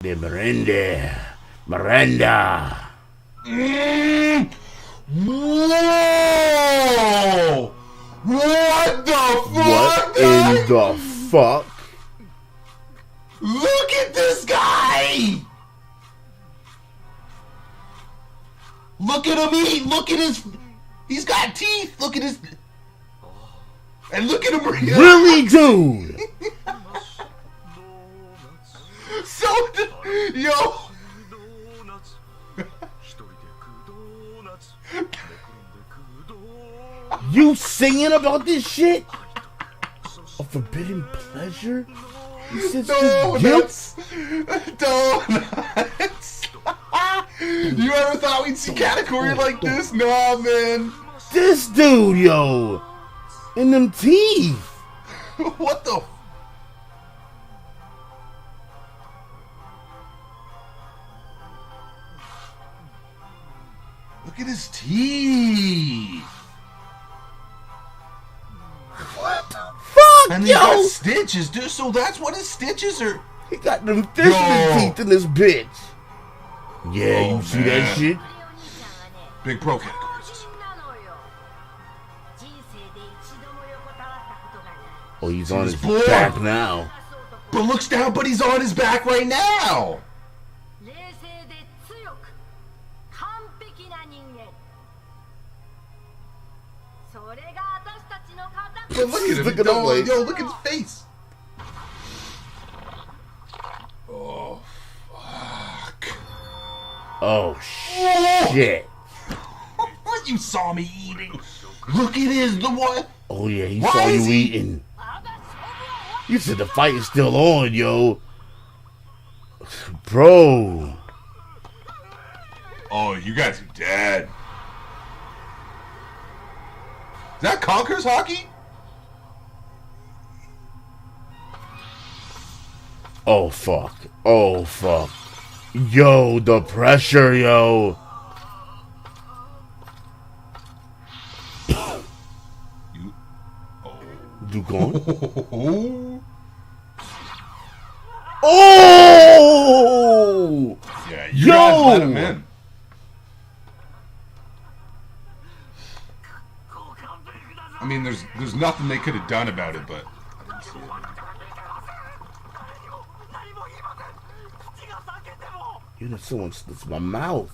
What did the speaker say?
De Miranda. Whoa! What the fuck? What in the fuck? Look at this guy! Look at him eat! Look at his... He's got teeth! Look at his... And look at him... Really, dude? So... Yo... You singing about this shit? A forbidden pleasure? Donuts! Donuts! You ever thought we'd see Katakuri like this? Nah, man. This dude, yo! In them teeth! What the... Look at his teeth! What the fuck, And he yo? got stitches, dude. So that's what his stitches are. He got them fisherman teeth in this bitch. Yeah, Oh, you see man. that shit? Big pro categories. Oh, he's on his boy. back now. But looks down, but he's on his back right now. But look at him. Look at him, like- Yo, look at his face. Oh, fuck. Oh, shit. What you saw me eating? Look at his, the what? Oh, yeah, he Why saw is you he- eating. You said the fight is still on, yo. Bro. Oh, you guys are dead. Is that Conker's hockey? Oh, fuck. Oh, fuck. Yo, the pressure, yo. You gone? Oh! Yeah, you guys let him in. I mean, there's nothing they could have done about it, but I didn't see it. You know, someone slits my mouth.